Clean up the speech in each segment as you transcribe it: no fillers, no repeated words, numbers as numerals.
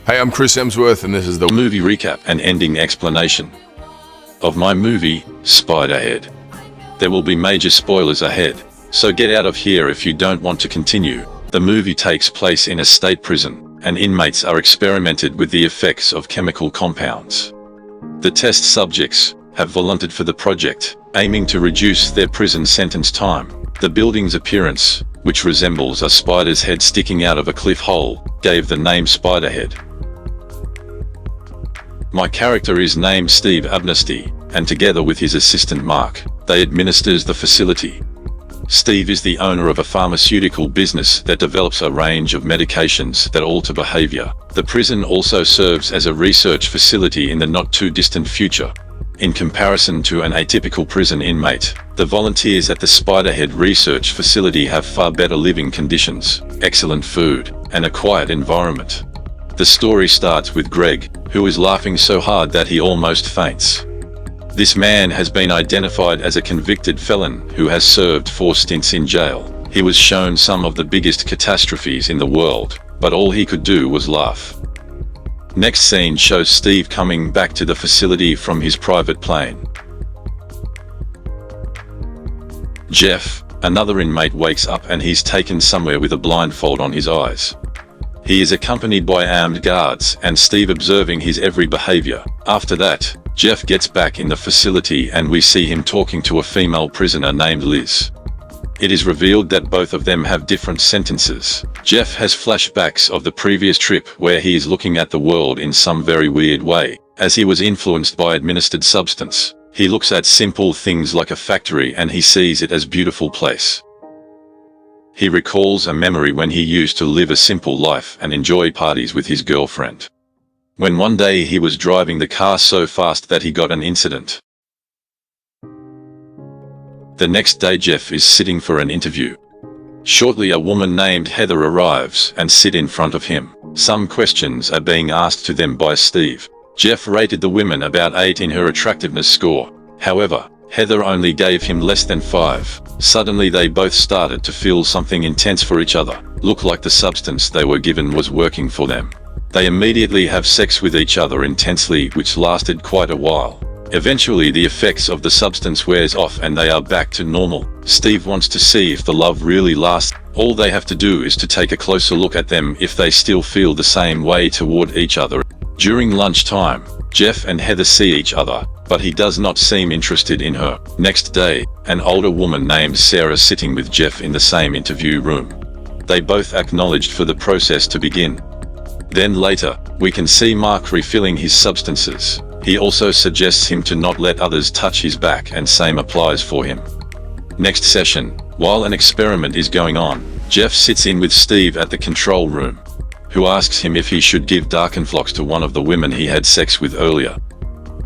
Hey, I'm Chris Hemsworth, and this is the movie recap and ending explanation of my movie, Spiderhead. There will be major spoilers ahead, so get out of here if you don't want to continue. The movie takes place in a state prison, and inmates are experimented with the effects of chemical compounds. The test subjects have volunteered for the project, aiming to reduce their prison sentence time. The building's appearance, which resembles a spider's head sticking out of a cliff hole, gave the name Spiderhead. My character is named Steve Amnesty, and together with his assistant Mark, they administers the facility. Steve is the owner of a pharmaceutical business that develops a range of medications that alter behavior. The prison also serves as a research facility in the not-too-distant future. In comparison to an atypical prison inmate, the volunteers at the Spiderhead Research Facility have far better living conditions, excellent food, and a quiet environment. The story starts with Greg, who is laughing so hard that he almost faints. This man has been identified as a convicted felon who has served 4 stints in jail. He was shown some of the biggest catastrophes in the world, but all he could do was laugh. Next scene shows Steve coming back to the facility from his private plane. Jeff, another inmate, wakes up and he's taken somewhere with a blindfold on his eyes. He is accompanied by armed guards and Steve observing his every behavior. After that, Jeff gets back in the facility and we see him talking to a female prisoner named Liz. It is revealed that both of them have different sentences. Jeff has flashbacks of the previous trip where he is looking at the world in some very weird way. As he was influenced by administered substance, he looks at simple things like a factory and he sees it as a beautiful place. He recalls a memory when he used to live a simple life and enjoy parties with his girlfriend. When one day he was driving the car so fast that he got an incident. The next day Jeff is sitting for an interview. Shortly a woman named Heather arrives and sits in front of him. Some questions are being asked to them by Steve. Jeff rated the women about 8 in her attractiveness score. However, Heather only gave him less than 5. Suddenly they both started to feel something intense for each other. Looked like the substance they were given was working for them. They immediately have sex with each other intensely, which lasted quite a while. Eventually the effects of the substance wears off and they are back to normal. Steve wants to see if the love really lasts. All they have to do is to take a closer look at them if they still feel the same way toward each other. During lunchtime, Jeff and Heather see each other, but he does not seem interested in her. Next day, an older woman named Sarah sitting with Jeff in the same interview room. They both acknowledged for the process to begin. Then later, we can see Mark refilling his substances. He also suggests him to not let others touch his back, and same applies for him. Next session, while an experiment is going on, Jeff sits in with Steve at the control room, who asks him if he should give Darkenflocks to one of the women he had sex with earlier.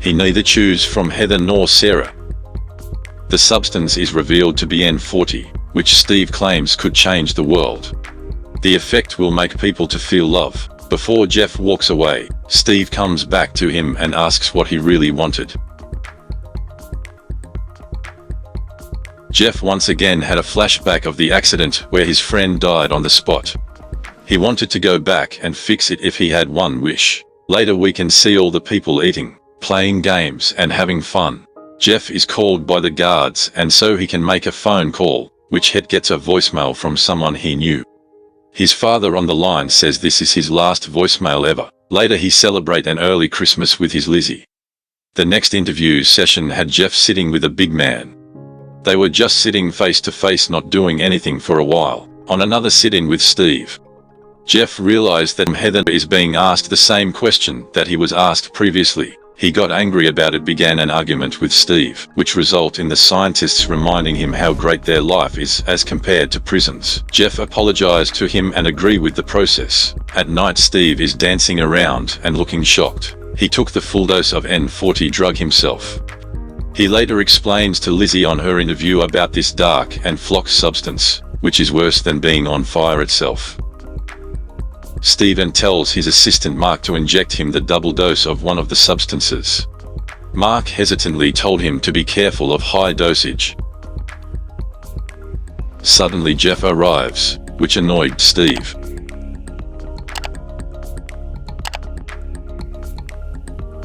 He neither chooses from Heather nor Sarah. The substance is revealed to be N40, which Steve claims could change the world. The effect will make people to feel love. Before Jeff walks away, Steve comes back to him and asks what he really wanted. Jeff once again had a flashback of the accident where his friend died on the spot. He wanted to go back and fix it if he had one wish. Later we can see all the people eating, playing games and having fun. Jeff is called by the guards and so he can make a phone call, which gets a voicemail from someone he knew. His father on the line says this is his last voicemail ever. Later he celebrates an early Christmas with his Lizzie. The next interview session had Jeff sitting with a big man. They were just sitting face to face, not doing anything for a while. On another sit-in with Steve, Jeff realized that Heather is being asked the same question that he was asked previously. He got angry about it, began an argument with Steve, which result in the scientists reminding him how great their life is as compared to prisons. Jeff apologized to him and agreed with the process. At night Steve is dancing around and looking shocked. He took the full dose of N40 drug himself. He later explains to Lizzie on her interview about this dark and flox substance, which is worse than being on fire itself. Steven tells his assistant Mark to inject him the double dose of one of the substances. Mark hesitantly told him to be careful of high dosage. Suddenly Jeff arrives, which annoyed Steve.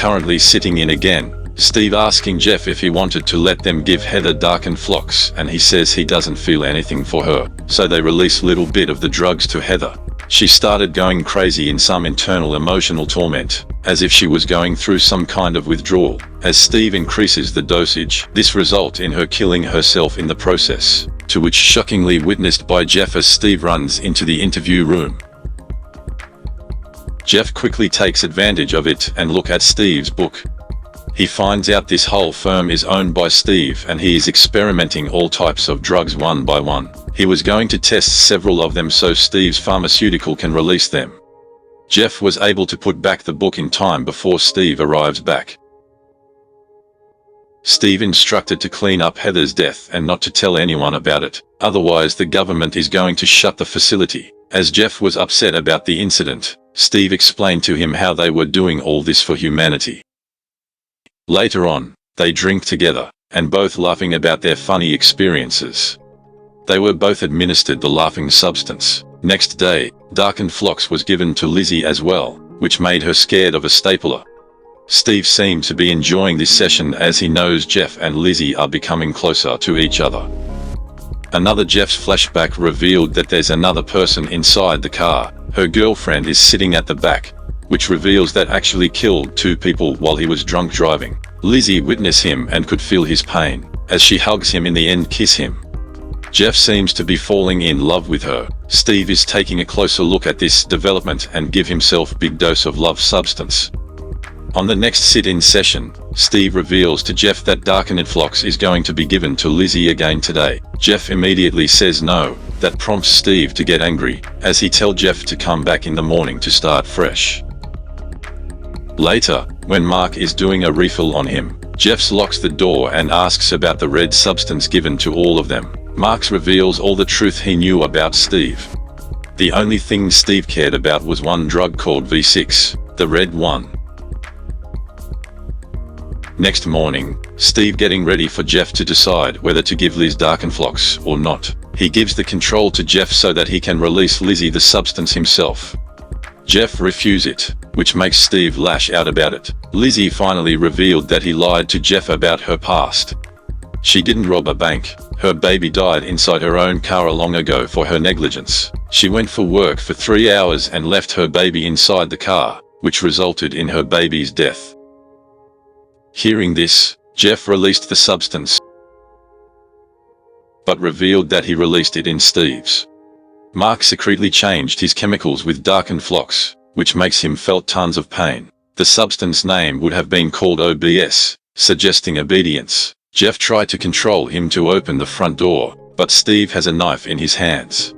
currently sitting in again. Steve asking Jeff if he wanted to let them give Heather darkened flocks, and he says he doesn't feel anything for her, so they release a little bit of the drugs to Heather. She started going crazy in some internal emotional torment, as if she was going through some kind of withdrawal. As Steve increases the dosage, this results in her killing herself in the process, to which shockingly witnessed by Jeff as Steve runs into the interview room. Jeff quickly takes advantage of it and look at Steve's book. He finds out this whole firm is owned by Steve and he is experimenting all types of drugs one by one. He was going to test several of them so Steve's pharmaceutical can release them. Jeff was able to put back the book in time before Steve arrives back. Steve instructed to clean up Heather's death and not to tell anyone about it, otherwise the government is going to shut the facility. As Jeff was upset about the incident, Steve explained to him how they were doing all this for humanity. Later on, they drink together, and both laughing about their funny experiences. They were both administered the laughing substance. Next day, darkened flocks was given to Lizzie as well, which made her scared of a stapler. Steve seemed to be enjoying this session as he knows Jeff and Lizzie are becoming closer to each other. Another Jeff's flashback revealed that there's another person inside the car. Her girlfriend is sitting at the back, which reveals that actually killed 2 people while he was drunk driving. Lizzie witnessed him and could feel his pain, as she hugs him in the end kiss him. Jeff seems to be falling in love with her. Steve is taking a closer look at this development and give himself big dose of love substance. On the next sit-in session, Steve reveals to Jeff that darkened flocks is going to be given to Lizzie again today. Jeff immediately says no. That prompts Steve to get angry, as he tells Jeff to come back in the morning to start fresh. Later, when Mark is doing a refill on him, Jeff locks the door and asks about the red substance given to all of them. Mark reveals all the truth he knew about Steve. The only thing Steve cared about was one drug called V6, the red one. Next morning, Steve getting ready for Jeff to decide whether to give Liz darkened flocks or not. He gives the control to Jeff so that he can release Lizzie the substance himself. Jeff refuses it, which makes Steve lash out about it. Lizzie finally revealed that he lied to Jeff about her past. She didn't rob a bank. Her baby died inside her own car long ago for her negligence. She went for work for 3 hours and left her baby inside the car, which resulted in her baby's death. Hearing this, Jeff released the substance, but revealed that he released it in Steve's. Mark secretly changed his chemicals with darkened flocks, which makes him felt tons of pain. The substance name would have been called OBS, suggesting obedience. Jeff tried to control him to open the front door, but Steve has a knife in his hands.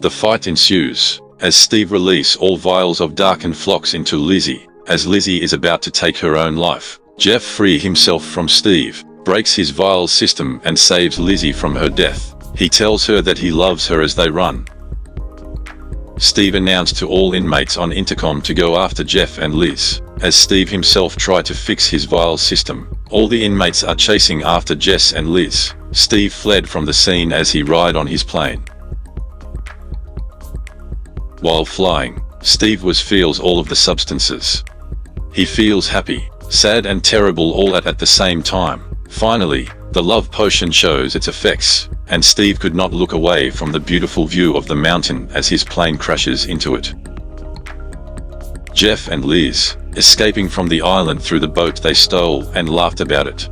The fight ensues, as Steve releases all vials of darkened flocks into Lizzie, as Lizzie is about to take her own life. Jeff frees himself from Steve, breaks his vial system and saves Lizzie from her death. He tells her that he loves her as they run. Steve announced to all inmates on intercom to go after Jeff and Liz. As Steve himself tried to fix his vial system, all the inmates are chasing after Jess and Liz. Steve fled from the scene as he ride on his plane. While flying, Steve feels all of the substances. He feels happy, sad and terrible all at the same time. Finally, the love potion shows its effects, and Steve could not look away from the beautiful view of the mountain as his plane crashes into it. Jeff and Liz, escaping from the island through the boat they stole and laughed about it.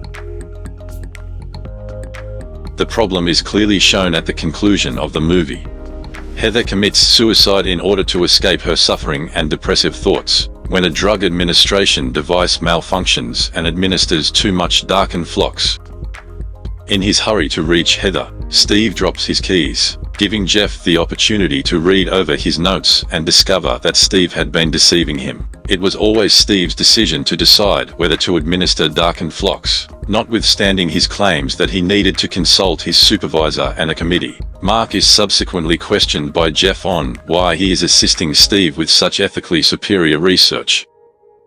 The problem is clearly shown at the conclusion of the movie. Heather commits suicide in order to escape her suffering and depressive thoughts, when a drug administration device malfunctions and administers too much darkened flocks. In his hurry to reach Heather, Steve drops his keys, giving Jeff the opportunity to read over his notes and discover that Steve had been deceiving him. It was always Steve's decision to decide whether to administer darkened flocks, notwithstanding his claims that he needed to consult his supervisor and a committee. Mark is subsequently questioned by Jeff on why he is assisting Steve with such ethically superior research.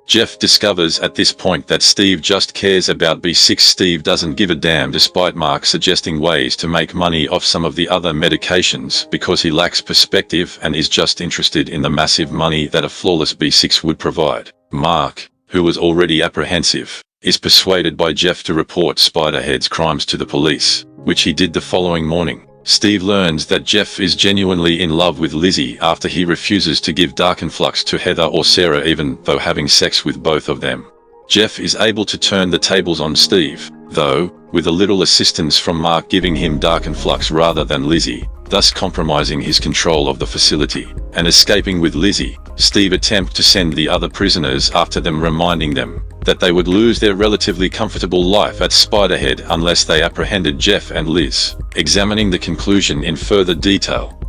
Jeff discovers at this point that Steve just cares about B6. Steve doesn't give a damn despite Mark suggesting ways to make money off some of the other medications because he lacks perspective and is just interested in the massive money that a flawless B6 would provide. Mark, who was already apprehensive, is persuaded by Jeff to report Spiderhead's crimes to the police, which he did the following morning. Steve learns that Jeff is genuinely in love with Lizzie after he refuses to give Darkenflux to Heather or Sarah even though having sex with both of them. Jeff is able to turn the tables on Steve, though, with a little assistance from Mark giving him Darkenflux rather than Lizzie, thus compromising his control of the facility. And escaping with Lizzie, Steve attempts to send the other prisoners after them, reminding them that they would lose their relatively comfortable life at Spiderhead unless they apprehended Jeff and Liz. Examining the conclusion in further detail.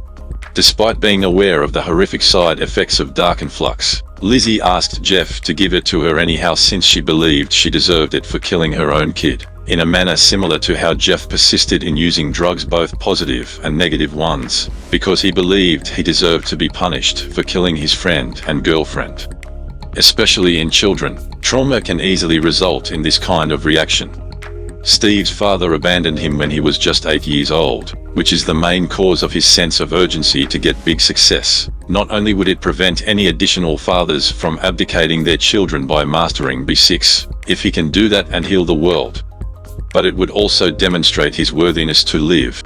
Despite being aware of the horrific side effects of Darkenflux, Lizzie asked Jeff to give it to her anyhow since she believed she deserved it for killing her own kid, in a manner similar to how Jeff persisted in using drugs, both positive and negative ones, because he believed he deserved to be punished for killing his friend and girlfriend. Especially in children, trauma can easily result in this kind of reaction. Steve's father abandoned him when he was just 8 years old, which is the main cause of his sense of urgency to get big success. Not only would it prevent any additional fathers from abdicating their children by mastering B6, if he can do that and heal the world, but it would also demonstrate his worthiness to live.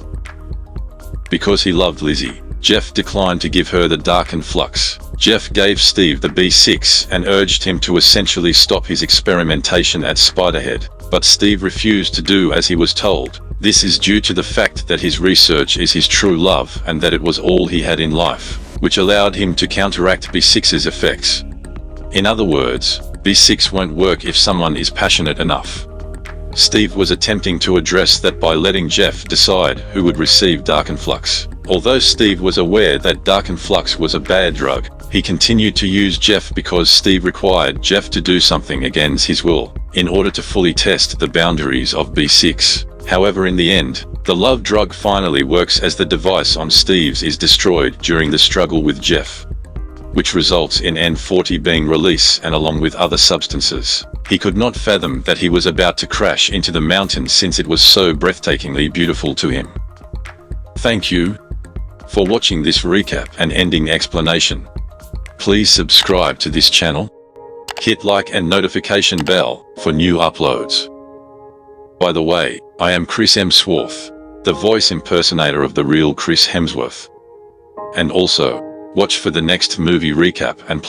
Because he loved Lizzie, Jeff declined to give her the Darkenflux. Jeff gave Steve the B6 and urged him to essentially stop his experimentation at Spiderhead, but Steve refused to do as he was told. This is due to the fact that his research is his true love and that it was all he had in life, which allowed him to counteract B6's effects. In other words, B6 won't work if someone is passionate enough. Steve was attempting to address that by letting Jeff decide who would receive Darkenflux. Although Steve was aware that Darkenflux was a bad drug, he continued to use Jeff because Steve required Jeff to do something against his will, in order to fully test the boundaries of B6. However, in the end, the love drug finally works as the device on Steve's is destroyed during the struggle with Jeff, which results in N40 being released, and along with other substances. He could not fathom that he was about to crash into the mountain since it was so breathtakingly beautiful to him. Thank you for watching this recap and ending explanation. Please subscribe to this channel. Hit like and notification bell for new uploads. By the way, I am Chris Hemsworth, the voice impersonator of the real Chris Hemsworth. And also, watch for the next movie recap and